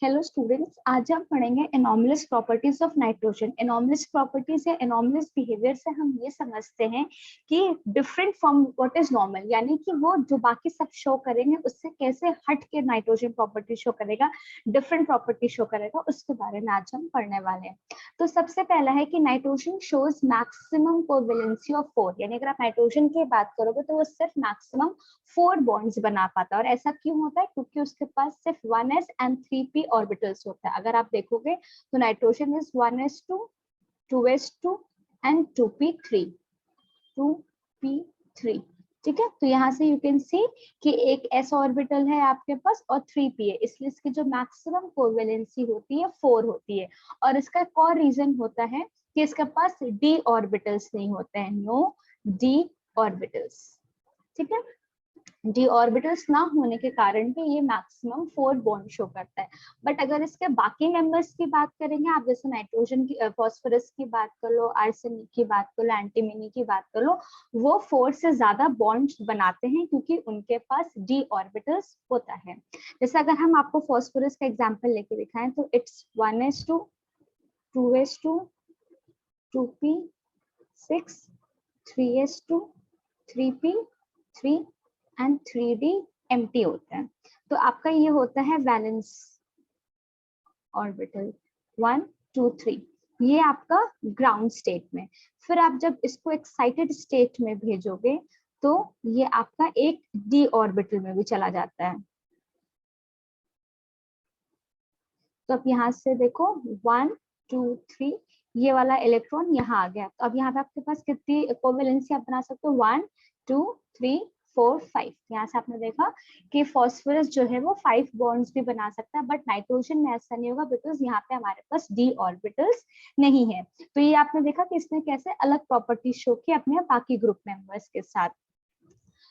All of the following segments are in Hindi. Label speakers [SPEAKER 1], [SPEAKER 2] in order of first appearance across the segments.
[SPEAKER 1] हेलो स्टूडेंट्स, आज हम पढ़ेंगे anomalous properties of nitrogen. Anomalous properties या एनॉमलस बिहेवियर से हम ये समझते हैं कि different from what is normal, यानी कि वो जो बाकी सब शो करेंगे उससे कैसे हट के नाइट्रोजन प्रॉपर्टी शो करेगा, डिफरेंट प्रॉपर्टी शो करेगा, उसके बारे में आज हम पढ़ने वाले हैं। तो सबसे पहला है कि nitrogen shows maximum covalency of 4, यानी अगर आप नाइट्रोजन की बात करोगे तो वो सिर्फ मैक्सिमम 4 बॉन्ड्स बना पाता है। और ऐसा क्यों होता है? क्योंकि उसके पास सिर्फ 1s एंड 3p ऑर्बिटल्स होता है। अगर आप देखोगे तो nitrogen is 1s2, 2s2 and 2p3, 2p3। ठीक है, तो यहाँ से यू कैन सी कि एक s ऑर्बिटल है आपके पास और 3p है, इसलिए इसकी जो मैक्सिमम कोवैलेंसी होती है 4 होती है। और इसका एक और रीजन होता है कि इसके पास d ऑर्बिटल्स नहीं होते हैं, नो d ऑर्बिटल्स। ठीक है, डी ऑर्बिटल्स ना होने के कारण भी ये मैक्सिमम 4 बॉन्ड शो करता है। बट अगर इसके बाकी मेंबर्स की बात करेंगे आप, जैसे नाइट्रोजन की, फास्फोरस की बात कर लो, आर्सेनिक की बात कर लो, एंटीमनी की बात कर लो, वो 4 से ज्यादा बॉन्ड्स बनाते हैं क्योंकि उनके पास डी ऑर्बिटल्स होता है। जैसे अगर हम आपको फास्फोरस का एग्जाम्पल लेके दिखाएं तो it's 1s2, 2s2, 2p6, 3s2, 3p3 and 3d empty होता है। तो आपका ये होता है वैलेंस ऑर्बिटल 1, 2, 3, ये आपका ग्राउंड स्टेट में। फिर आप जब इसको एक्साइटेड स्टेट में भेजोगे तो ये आपका एक डी ऑर्बिटल में भी चला जाता है। तो अब यहाँ से देखो 1, 2, 3, ये वाला इलेक्ट्रॉन यहाँ आ गया। तो अब यहाँ पे आपके पास कितनी कोवैलेंसी आप बना सकते हो? 1, 2, 3, 4, 5। यहाँ से आपने देखा कि फास्फोरस जो है वो 5 बॉन्ड्स भी बना सकता है, बट नाइट्रोजन में ऐसा नहीं होगा बिकॉज यहाँ पे हमारे पास डी ऑर्बिटल्स नहीं है। तो ये आपने देखा कि इसने कैसे अलग प्रॉपर्टी शो की अपने बाकी ग्रुप मेंबर्स के साथ।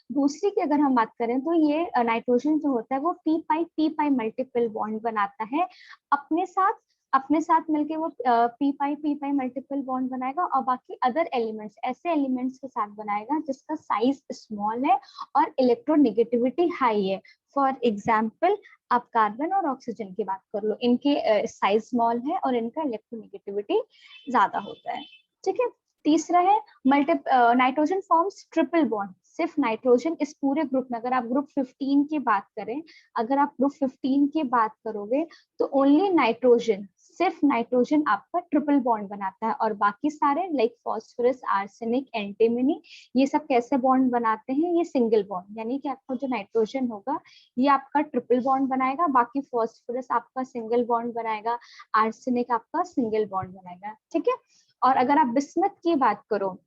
[SPEAKER 1] दूसरी की अगर हम बात करें तो ये नाइट्रोजन जो होता है वो पी पाई मल्टीपल बॉन्ड बनाता है अपने साथ मिलके वो पी पाई मल्टीपल बॉन्ड बनाएगा और बाकी अदर एलिमेंट्स, ऐसे एलिमेंट्स के साथ बनाएगा जिसका साइज स्मॉल है और इलेक्ट्रोनेगेटिविटी हाई है। फॉर एग्जाम्पल आप कार्बन और ऑक्सीजन की बात कर लो, इनके साइज स्मॉल है और इनका इलेक्ट्रोनेगेटिविटी ज्यादा होता है। ठीक है, तीसरा है नाइट्रोजन फॉर्म्स ट्रिपल बॉन्ड। सिर्फ नाइट्रोजन इस पूरे ग्रुप में, अगर आप ग्रुप 15 की बात करें, अगर आप ग्रुप 15 की बात करोगे तो ओनली नाइट्रोजन, सिर्फ नाइट्रोजन आपका ट्रिपल बॉन्ड बनाता है और बाकी सारे लाइक फास्फोरस, आर्सेनिक, एंटीमनी, ये सब कैसे बॉन्ड बनाते हैं? ये सिंगल बॉन्ड, यानी कि आपका जो नाइट्रोजन होगा ये आपका ट्रिपल बॉन्ड बनाएगा, बाकी फास्फोरस आपका सिंगल बॉन्ड बनाएगा, आर्सेनिक आपका सिंगल बॉन्ड बनाएगा। ठीक है, और अगर आप बिस्मथ की बात करो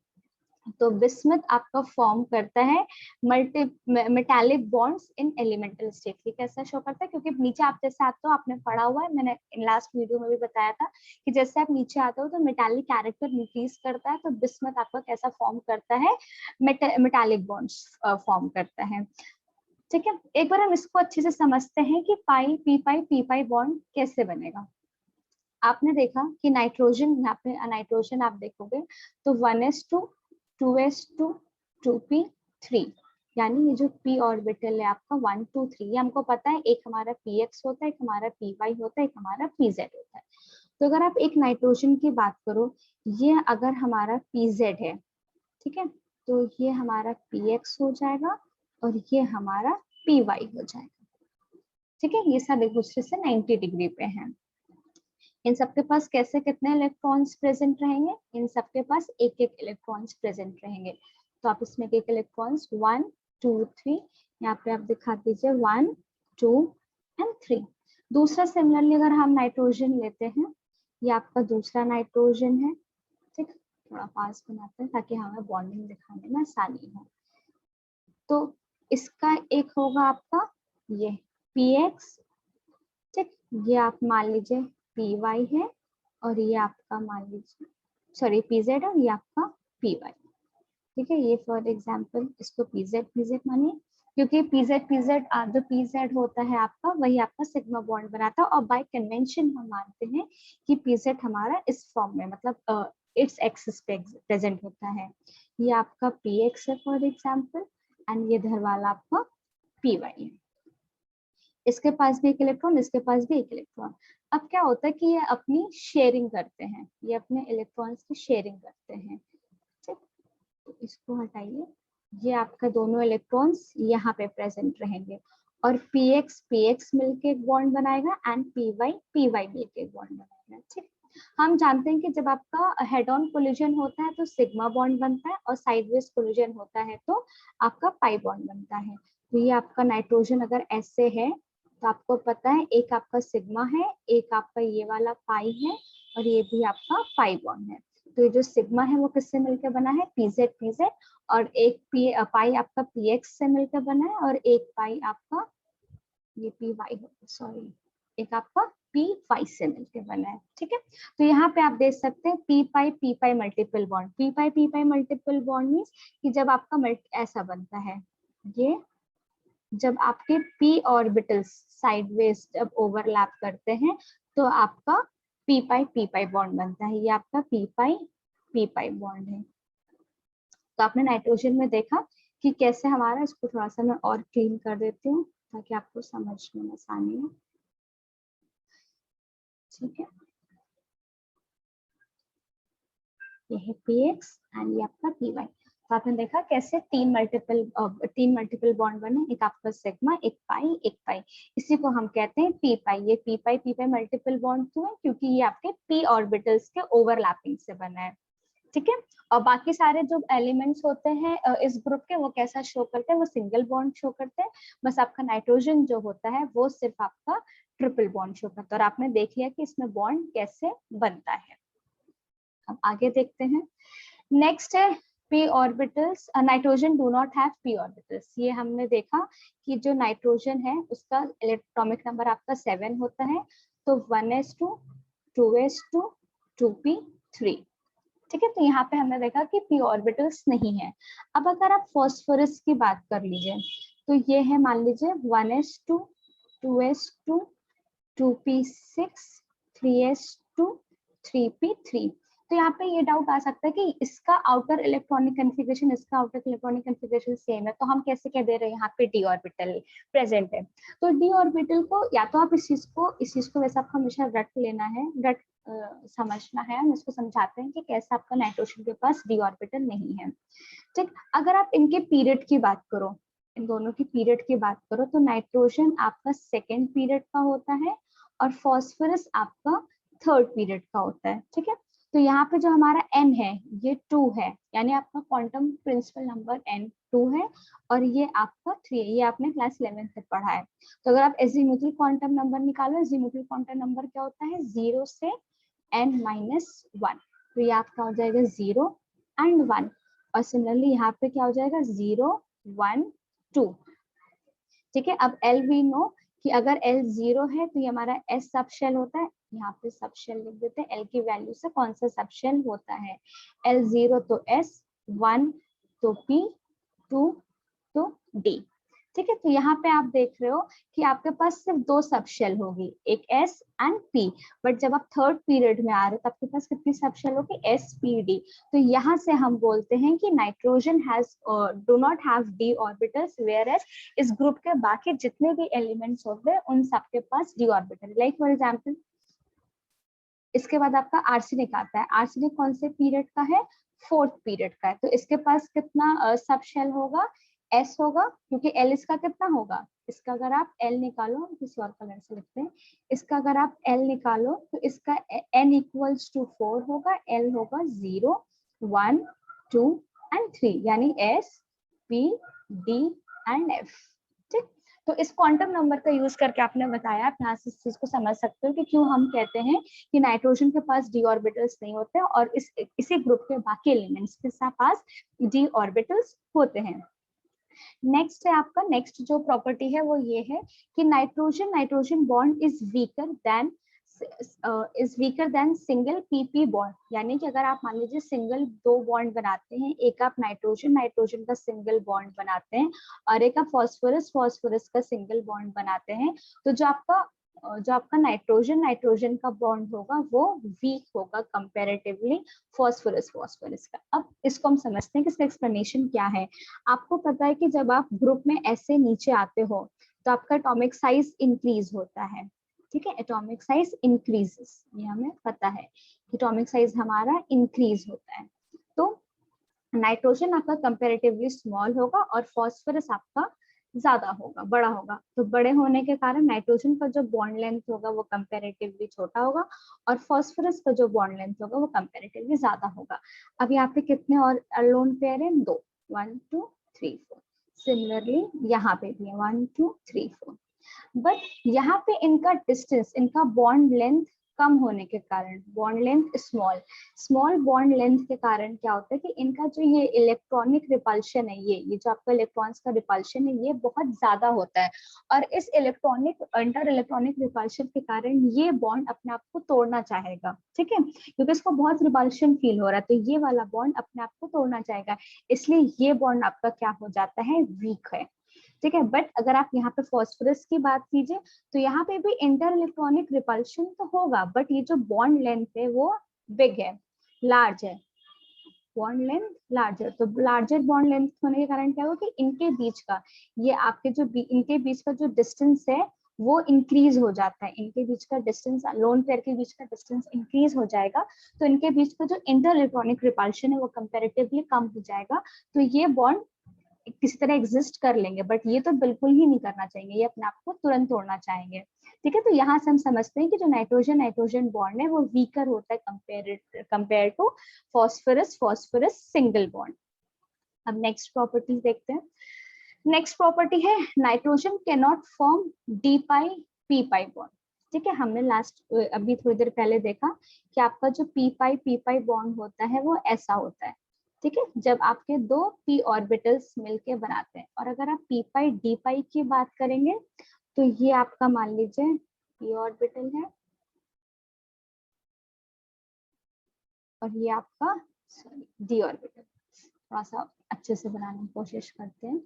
[SPEAKER 1] तो बिस्मथ आपका फॉर्म करता है metallic bonds in elemental state. ये कैसा शो करता है? क्योंकि नीचे आप जैसे आते हो, आपने पढ़ा हुआ है, मैंने लास्ट वीडियो में भी बताया था कि जैसे आप नीचे आते हो तो मेटालिक कैरेक्टर इंक्रीज करता है, तो बिस्मथ आपका कैसा फॉर्म करता है? मेटालिक बॉन्ड्स फॉर्म करता है। ठीक है, एक बार हम इसको अच्छे से समझते हैं कि पी पाई बॉन्ड कैसे बनेगा। आपने देखा कि नाइट्रोजन, यहाँ पे नाइट्रोजन आप देखोगे तो 1s2, 2s2, 2p3, यानी ये जो p ऑर्बिटल है आपका 1, 2, 3, ये हमको पता है, एक हमारा px होता है, एक हमारा py होता है, एक हमारा pz होता है। तो अगर आप एक नाइट्रोजन की बात करो, ये अगर हमारा pz है, ठीक है, तो ये हमारा px हो जाएगा और ये हमारा py हो जाएगा। ठीक है, ये सब एक दूसरे से 90 डिग्री पे हैं। इन सबके पास कैसे कितने इलेक्ट्रॉन्स प्रेजेंट रहेंगे? इन सबके पास एक एक इलेक्ट्रॉन्स प्रेजेंट रहेंगे। तो आप इसमें एक इलेक्ट्रॉन्स 1, 2, 3, यहाँ पे आप दिखा दीजिए 1, 2 एंड 3। दूसरा सिमिलरली अगर हम नाइट्रोजन लेते हैं, ये आपका दूसरा नाइट्रोजन है। ठीक, थोड़ा पास बनाते हैं ताकि हमें बॉन्डिंग दिखाने में आसानी हो। तो इसका एक होगा आपका ये px, ठीक, ये आप मान लीजिए py है और ये आपका मान लीजिए सॉरी pz और ये आपका py। ठीक है, ये फॉर एग्जांपल इसको pz मानिए, क्योंकि pz जो pz होता है आपका, वही आपका सिग्मा बॉन्ड बनाता है और बाय कन्वेंशन हम मानते हैं कि pz हमारा इस फॉर्म में, मतलब इट्स एक्सिस पे प्रेजेंट होता है। ये आपका px है फॉर एग्जांपल एंड ये इधर वाला आपका py है। इसके पास भी एक इलेक्ट्रॉन, इसके पास भी एक इलेक्ट्रॉन। अब क्या होता है कि ये अपनी शेयरिंग करते हैं, ये अपने इलेक्ट्रॉन्स की शेयरिंग करते हैं। ठीक, तो इसको हटाइए, ये आपका दोनों इलेक्ट्रॉन्स यहाँ पे प्रेजेंट रहेंगे और px px मिलके एक बॉन्ड बनाएगा एंड py py मिलके एक बॉन्ड बनाएगा। ठीक, हम जानते हैं कि जब आपका हेड ऑन कोलिजन होता है तो सिग्मा बॉन्ड बनता है और साइडवेज कोलिजन होता है तो आपका पाई बॉन्ड बनता है। तो ये आपका नाइट्रोजन अगर ऐसे है तो आपको पता है एक आपका सिग्मा है, एक आपका ये वाला पाई है और ये भी आपका पाई बॉन्ड है। तो ये जो सिग्मा है वो किससे मिलकर बना है, pz pz, और एक पाई आपका px से मिलकर बना है और एक पाई आपका ये py, सॉरी, एक आपका py से मिलकर बना है। ठीक है, तो यहाँ पे आप देख सकते हैं py multiple bond, py multiple bond means कि जब आपका ऐसा बनता है, ये जब आपके p ऑर्बिटल्स साइडवेज जब ओवरलैप करते हैं तो आपका py बॉन्ड बनता है, ये आपका py बॉन्ड है। तो आपने नाइट्रोजन में देखा कि कैसे हमारा, इसको थोड़ा सा मैं और क्लीन कर देती हूँ ताकि आपको समझने में आसानी हो। ठीक है, ये है px एंड ये आपका py। तो आपने देखा कैसे तीन मल्टीपल बॉन्ड बने, एक आपका सिग्मा, एक पाई। इसी को हम कहते हैं पी पाई। ये पी पाई मल्टीपल बॉन्ड क्यों है, क्योंकि ये आपके p ऑर्बिटल्स के ओवरलैपिंग से बना है। ठीक है, और बाकी सारे जो एलिमेंट्स होते हैं इस ग्रुप के वो कैसा शो करते हैं, वो सिंगल बॉन्ड शो करते हैं। बस आपका नाइट्रोजन जो होता है वो सिर्फ आपका ट्रिपल बॉन्ड शो करता है। और आपने देख लिया कि इसमें बॉन्ड कैसे बनता है। अब आगे देखते हैं, नेक्स्ट है p orbitals. Nitrogen do not have p orbitals. ये हमने देखा कि जो नाइट्रोजन है उसका इलेक्ट्रॉनिक नंबर आपका 7 होता है, तो 1s2 2s2 2p3। ठीक है, तो यहाँ पे हमने देखा कि p ऑर्बिटल्स नहीं है। अब अगर आप फास्फोरस की बात कर लीजिए तो ये है, मान लीजिए 1s2 2s2 2p6 3s2 3p3। तो यहाँ पे ये डाउट आ सकता है कि इसका आउटर इलेक्ट्रॉनिक कन्फिगरेशन, इसका आउटर इलेक्ट्रॉनिक कन्फिगरेशन सेम है, तो हम कैसे कह दे रहे हैं यहाँ पे डी ऑर्बिटल प्रेजेंट है। तो डी ऑर्बिटल को या तो आप इस चीज को वैसे आपको हमेशा रट लेना है, समझना है। हम इसको समझाते हैं कि कैसे आपका नाइट्रोजन के पास डी ऑर्बिटल नहीं है। ठीक, अगर आप इनके पीरियड की बात करो, इन दोनों की पीरियड की बात करो, तो नाइट्रोजन आपका सेकेंड पीरियड का होता है और फास्फोरस आपका थर्ड पीरियड का होता है। ठीक है, तो यहाँ पे जो हमारा n है ये 2 है, यानी आपका क्वांटम प्रिंसिपल नंबर n 2 है और ये आपका 3 है। ये आपने क्लास 11 से पढ़ा है। तो अगर आप एजीमुथल क्वांटम नंबर निकालो, एजीमुथल क्वांटम नंबर क्या होता है, 0 से n-1। तो ये आपका हो जाएगा 0 and 1, और सिमिलरली यहाँ पे क्या हो जाएगा 0 1 2। ठीक है, अब L वी नो कि अगर L 0 है तो ये हमारा S सब शेल होता है, यहाँ पे सब शेल लिख देते हैं। L की वैल्यू से कौन सा सब शेल होता है, L 0 तो S, 1 तो P, 2 तो D। ठीक है, तो यहाँ पे आप देख रहे हो कि आपके पास सिर्फ 2 सब शेल होगी, एक S एंड P। बट जब आप थर्ड पीरियड में आ रहे हो तो आपके पास कितनी सब शेल होगी, SPD। तो यहाँ से हम बोलते हैं कि nitrogen has do not have D orbitals, whereas इस ग्रुप के बाकी जितने भी एलिमेंट्स होते हैं उन सबके पास D orbital. Like for example इसके बाद आपका आर्सेनिक आता है। आर्सेनिक कौन से पीरियड का है, फोर्थ पीरियड का है। तो इसके पास कितना सब शेल होगा, S होगा, क्योंकि L इसका कितना होगा, इसका अगर आप L निकालो, किसी और कलर से लिखते हैं, इसका अगर आप L निकालो तो इसका N इक्वल्स टू 4 होगा, L होगा 0 1 2 एंड 3, यानी S P D and F। ठीक, तो इस क्वांटम नंबर का यूज करके आपने बताया, आप यहाँ से इस चीज को समझ सकते हो कि क्यों हम कहते हैं कि नाइट्रोजन के पास डी ऑर्बिटल्स नहीं होते और इसी ग्रुप के बाकी एलिमेंट्स के पास डी ऑर्बिटल्स होते हैं। नेक्स्ट है आपका, नेक्स्ट जो प्रॉपर्टी है वो ये है कि nitrogen bond is weaker then single PP bond. यानी कि अगर आप मान लीजिए सिंगल 2 बॉन्ड बनाते हैं, एक आप नाइट्रोजन का सिंगल बॉन्ड बनाते हैं और एक आप फास्फोरस का सिंगल बॉन्ड बनाते हैं, तो जो आपका नाइट्रोजन का बॉन्ड होगा वो वीक होगा कंपैरेटिवली फास्फोरस का। अब इसको हम समझते हैं कि इसका एक्सप्लेनेशन क्या है। आपको पता है कि जब आप ग्रुप में ऐसे नीचे आते हो तो आपका एटॉमिक साइज इंक्रीज होता है, ठीक है, एटॉमिक साइज इंक्रीजेस, ये हमें पता है कि एटॉमिक साइज हमारा इंक्रीज होता है। तो नाइट्रोजन आपका कंपैरेटिवली स्मॉल होगा और फॉस्फोरस आपका ज्यादा होगा, बड़ा होगा। तो बड़े होने के कारण नाइट्रोजन का जो बॉन्ड लेंथ होगा वो कंपैरेटिवली छोटा होगा और फॉस्फोरस का जो बॉन्ड लेंथ होगा वो कंपैरेटिवली ज्यादा होगा। अब यहाँ पे कितने और लोन पेयर है? 2, 1 2 3 4। सिमिलरली यहाँ पे भी है 1 2 3 4। बट यहाँ पे इनका डिस्टेंस, इनका बॉन्ड लेंथ कम होने के कारण, bond length small bond length के कारण क्या होता है कि इनका जो ये इलेक्ट्रॉनिक रिपल्शन है, ये जो आपका इलेक्ट्रॉन्स का रिपल्शन है ये बहुत ज्यादा होता है। और इस इंटर इलेक्ट्रॉनिक रिपल्शन के कारण ये बॉन्ड अपने आप को तोड़ना चाहेगा, ठीक है, क्योंकि इसको बहुत रिपल्शन फील हो रहा है, तो ये वाला बॉन्ड अपने आप को तोड़ना चाहेगा, इसलिए ये बॉन्ड आपका क्या हो जाता है? वीक है, ठीक है। बट अगर आप यहाँ पे फॉस्फोरस की बात कीजिए तो यहाँ पे भी इंटर इलेक्ट्रॉनिक रिपल्शन तो होगा, बट ये जो बॉन्ड लेंथ है वो बिग है, लार्ज है, बॉन्ड लेंथ लार्जर। तो लार्जर बॉन्ड लेंथ होने के कारण क्या होगा कि इनके बीच का ये आपके जो इनके बीच का जो डिस्टेंस है वो इंक्रीज हो जाता है, इनके बीच का डिस्टेंस, लोन पेयर के बीच का डिस्टेंस इंक्रीज हो जाएगा, तो इनके बीच का जो इंटर इलेक्ट्रॉनिक रिपल्शन है वो कंपैरेटिवली कम हो जाएगा, तो ये बॉन्ड किसी तरह एग्जिस्ट कर लेंगे। बट ये तो बिल्कुल ही नहीं करना चाहेंगे, ये अपने आप को तुरंत तोड़ना चाहेंगे, ठीक है। तो यहाँ से हम समझते हैं कि जो नाइट्रोजन नाइट्रोजन बॉन्ड है वो वीकर होता है compare to phosphorus single bond. अब नेक्स्ट प्रॉपर्टी देखते हैं। नेक्स्ट प्रॉपर्टी है nitrogen can not form D pi P pi bond, ठीक है। हमने अभी थोड़ी देर पहले देखा कि आपका जो पी पाई बॉन्ड होता है वो ऐसा होता है, ठीक है, जब आपके दो पी ऑर्बिटल्स मिलके बनाते हैं। और अगर आप पी पाई डी पाई की बात करेंगे तो ये आपका मान लीजिए पी ऑर्बिटल है और ये आपका डी ऑर्बिटल। थोड़ा सा अच्छे से बनाने की कोशिश करते हैं।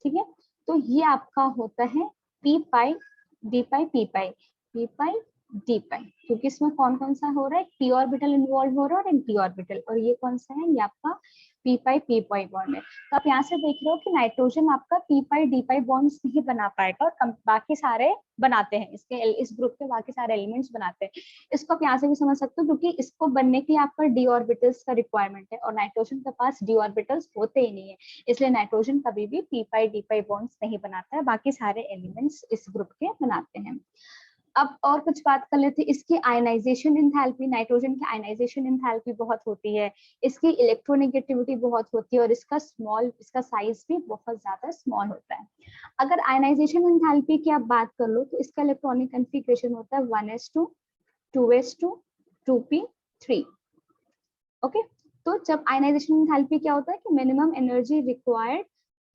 [SPEAKER 1] ठीक है, तो ये आपका होता है पी पाई डी पाई पी पाई पी पाई डी पाई, क्योंकि इसमें कौन कौन सा हो रहा है? पी ऑर्बिटल इन्वॉल्व हो रहा है और एक डी ऑर्बिटल, और ये कौन सा है? ये आपका पी पाई बॉन्ड है। तो आप यहाँ से देख रहे हो कि नाइट्रोजन आपका पी पाई डी पाई बॉन्ड्स नहीं बना पाएगा और बाकी सारे बनाते हैं, इस ग्रुप के बाकी सारे एलिमेंट्स बनाते हैं। इसको आप यहाँ से भी समझ सकते हो, क्योंकि इसको बनने के लिए आपका डी ऑर्बिटल्स का रिक्वायरमेंट है और नाइट्रोजन के पास डी ऑर्बिटल्स होते ही नहीं है, इसलिए नाइट्रोजन कभी भी पी पाई डी पाई बॉन्ड्स नहीं बनाता है, बाकी सारे एलिमेंट्स इस ग्रुप के बनाते हैं। अब और कुछ बात कर लेते हैं, इसकी आयनाइजेशन एंथैल्पी, नाइट्रोजन की आयनाइजेशन एंथैल्पी बहुत होती है, इसकी इलेक्ट्रोनेगेटिविटी बहुत होती है और इसका साइज भी बहुत ज्यादा स्मॉल होता है। अगर आयनाइजेशन एंथैल्पी की आप बात कर लो तो इसका इलेक्ट्रॉनिक कन्फिग्रेशन होता है 1s2 2s2 2p3। ओके, तो जब आयनाइजेशन एंथैल्पी क्या होता है कि मिनिमम एनर्जी रिक्वायर्ड,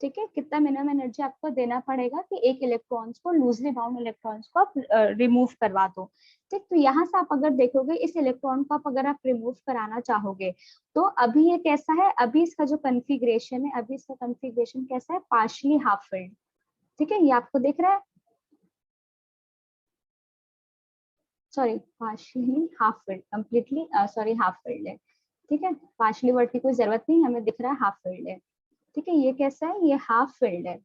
[SPEAKER 1] ठीक है, कितना मिनिमम एनर्जी आपको देना पड़ेगा कि एक इलेक्ट्रॉन्स को, लूजली बाउंड इलेक्ट्रॉन्स को आप रिमूव करवा दो, ठीक। तो यहाँ से आप अगर देखोगे इस इलेक्ट्रॉन को अगर आप रिमूव कराना चाहोगे तो अभी ये कैसा है? अभी इसका जो कन्फिग्रेशन है, अभी इसका कन्फिग्रेशन कैसा है? पार्शली हाफ फिल्ड, ठीक है, ये आपको दिख रहा है, sorry partially half filled, completely sorry half filled है, ठीक है, पार्शली वर्ड की कोई जरूरत नहीं, हमें दिख रहा है हाफ फिल्ड है, ठीक है। ये कैसा है? ये हाफ फिल्ड है,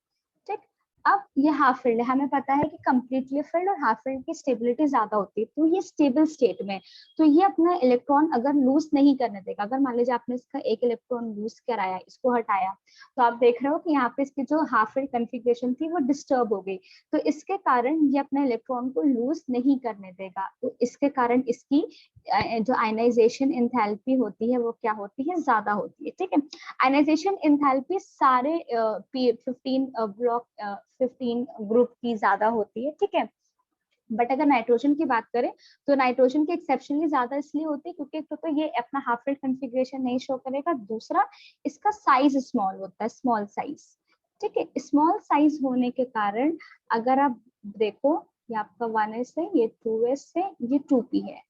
[SPEAKER 1] ठीक। अब ये हाफ फिल्ड है, हमें पता है कि कंप्लीटली फिल्ड और हाफ फिल्ड की स्टेबिलिटी ज्यादा होती है, तो ये स्टेबल स्टेट में, तो ये अपना इलेक्ट्रॉन अगर लूज नहीं करने देगा, अगर मान लीजिए आपने इसका एक इलेक्ट्रॉन लूज कराया, इसको हटाया, तो आप देख रहे हो कि यहाँ पे इसकी जो हाफ फिल्ड कन्फिग्रेशन थी वो डिस्टर्ब हो गई, तो इसके कारण ये अपने इलेक्ट्रॉन को लूज नहीं करने देगा, तो इसके कारण इसकी जो आयनाइजेशन एंथैल्पी होती है वो क्या होती है? ज्यादा होती है, ठीक है। आयनाइजेशन एंथैल्पी सारे 15 ग्रुप की ज्यादा होती है, ठीक है। बट अगर नाइट्रोजन की बात करें तो नाइट्रोजन की एक्सेप्शनली ज्यादा इसलिए होती है क्योंकि तो ये अपना हाफ फिल्ड कन्फिग्रेशन नहीं शो करेगा, दूसरा इसका साइज स्मॉल होता है, स्मॉल साइज, ठीक है। स्मॉल साइज होने के कारण अगर आप देखो ये आपका 1s है, ये 2s है, ये 2p है,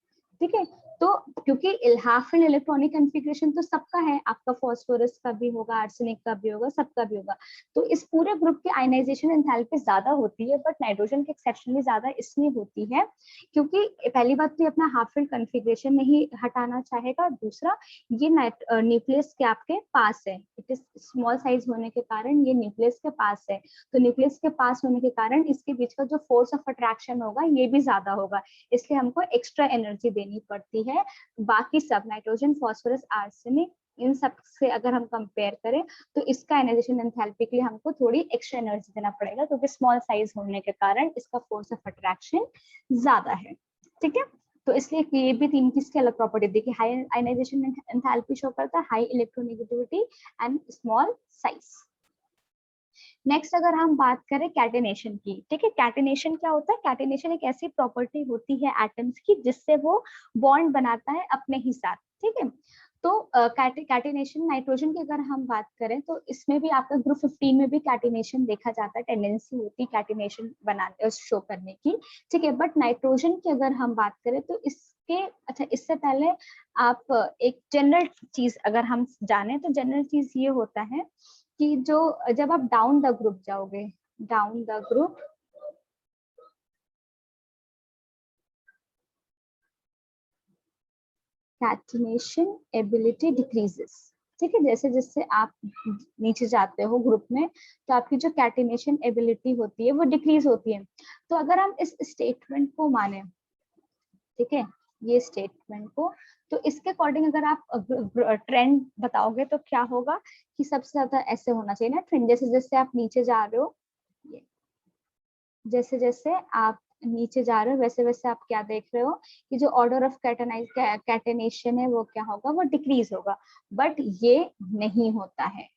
[SPEAKER 1] ठीक है। तो क्योंकि हाफ फील्ड इलेक्ट्रॉनिक कॉन्फ़िगरेशन तो सबका है, आपका फास्फोरस का भी होगा, आर्सेनिक का भी होगा, सबका भी होगा। तो इस पूरे ग्रुप की आयनाइजेशन एंथैल्पी ज्यादा होती है, बट नाइट्रोजन की एक्सेप्शनली ज्यादा इसलिए होती है क्योंकि पहली बात तो ये अपना हाफ फील्ड कॉन्फ़िगरेशन नहीं हटाना चाहेगा, दूसरा ये न्यूक्लियस के आपके पास है, इट इज स्मॉल साइज होने के कारण ये न्यूक्लियस के पास है, तो न्यूक्लियस के पास होने के कारण इसके बीच का जो फोर्स ऑफ अट्रैक्शन होगा ये भी ज्यादा होगा, इसलिए हमको एक्स्ट्रा एनर्जी देनी पड़ती है। बाकी सब नाइट्रोजन, फास्फोरस, आर्सेनिक, इन सब से अगर हम कंपेयर करें तो इसका आयनाइजेशन एंथैल्पी के लिए हमको थोड़ी एक्स्ट्रा एनर्जी देना पड़ेगा, क्योंकि स्मॉल साइज होने के कारण इसका फोर्स ऑफ अट्रैक्शन ज्यादा है। ठीक है, तो इसलिए ये भी तीन किसकी अलग प्रॉपर्टी देखिए, हाई आयनाइजेशन एंथैल्पी शो करता है, high electronegativity and small size. Next अगर हम बात करें कैटेनेशन की, ठीक है, कैटेनेशन क्या होता है? कैटेनेशन एक ऐसी प्रॉपर्टी होती है एटम्स की जिससे वो बॉन्ड बनाता है अपने ही साथ। ठीक है, तो कैटेनेशन नाइट्रोजन की अगर हम बात करें तो इसमें भी आपका ग्रुप 15 में भी कैटेनेशन देखा जाता है, टेंडेंसी होती है कैटेनेशन बनाने शो करने की। ठीक है, बट नाइट्रोजन की अगर हम बात करें तो इसके अच्छा इससे पहले आप एक जनरल चीज अगर हम जाने तो जनरल चीज ये होता है कि जो जब आप डाउन द ग्रुप जाओगे, down the group catenation ability decreases. ठीक है, जैसे जैसे आप नीचे जाते हो ग्रुप में तो आपकी जो कैटेनेशन एबिलिटी होती है वो डिक्रीज होती है। तो अगर हम इस स्टेटमेंट को माने, ठीक है, ये स्टेटमेंट को, तो इसके अकॉर्डिंग अगर आप ट्रेंड बताओगे तो क्या होगा कि सबसे ज्यादा ऐसे होना चाहिए ना ट्रेंड, जैसे जैसे आप नीचे जा रहे हो, जैसे जैसे आप नीचे जा रहे हो वैसे वैसे आप क्या देख रहे हो कि जो ऑर्डर ऑफ कैटेनेशन है वो क्या होगा, वो डिक्रीज होगा, बट ये नहीं होता है।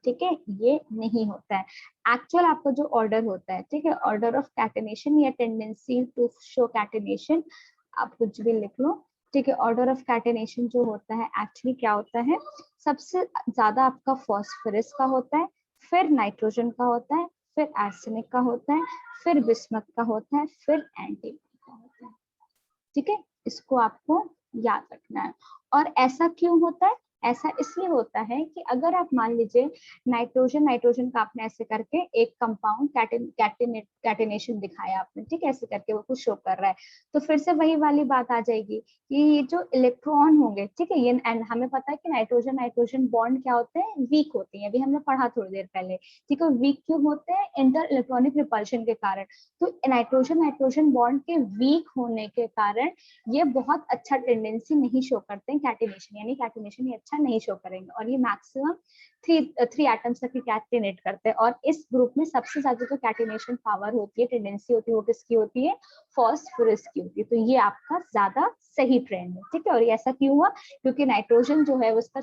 [SPEAKER 1] ठीक है, ये नहीं होता है। एक्चुअल आपका जो ऑर्डर होता है, ठीक है, ऑर्डर ऑफ कैटेनेशन या टेंडेंसी टू शो कैटेनेशन, आप कुछ भी लिख लो। ठीक है, ऑर्डर ऑफ कैटेनेशन जो होता है एक्चुअली क्या होता है, सबसे ज्यादा आपका फॉस्फोरस का होता है, फिर नाइट्रोजन का होता है, फिर आर्सेनिक का होता है, फिर बिस्मथ का होता है, फिर एंटीमनी का होता है। ठीक है, इसको आपको याद रखना है। और ऐसा क्यों होता है? ऐसा इसलिए होता है कि अगर आप मान लीजिए नाइट्रोजन नाइट्रोजन का आपने ऐसे करके एक कंपाउंड कैटेनेशन दिखाया आपने, ठीक है, ऐसे करके वो कुछ शो कर रहा है, तो फिर से वही वाली बात आ जाएगी कि ये जो इलेक्ट्रॉन होंगे, ठीक है, ये एंड हमें पता है कि नाइट्रोजन नाइट्रोजन बॉन्ड क्या होते हैं, वीक होते हैं, अभी हमने पढ़ा थोड़ी देर पहले। ठीक है, वीक क्यों होते हैं? इंटर इलेक्ट्रॉनिक रिपल्शन के कारण। तो नाइट्रोजन नाइट्रोजन बॉन्ड के वीक होने के कारण ये बहुत अच्छा टेंडेंसी नहीं शो करते हैं कैटेनेशन, यानी कैटेनेशन ये अच्छा नहीं शो करेंगे, और ये मैक्सिमम थ्री एटम्स तक कैटेनेट करते हैं। और इस ग्रुप में सबसे ज्यादा जो कैटेनेशन पावर होती है, टेंडेंसी होती है, वो किसकी होती है? फास्फोरस की होती है। तो ये आपका ज्यादा सही ट्रेंड है। ठीक है, और ये ऐसा क्यों हुआ? क्योंकि नाइट्रोजन जो है उसका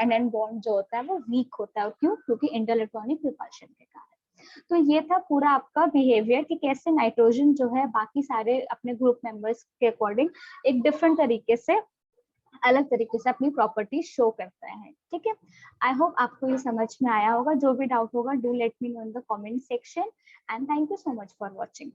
[SPEAKER 1] एन बॉन्ड जो होता है वो वीक होता है। क्यों? क्योंकि इंटर इलेक्ट्रॉनिक रिपल्शन के कारण। तो ये था पूरा आपका बिहेवियर कि कैसे नाइट्रोजन जो है बाकी सारे अपने ग्रुप मेंबर्स के अकॉर्डिंग एक डिफरेंट तरीके से, अलग तरीके से अपनी प्रॉपर्टी शो करता है। ठीक है, आई होप आपको ये समझ में आया होगा। जो भी डाउट होगा do let me know in the comment section, and thank you so much for watching.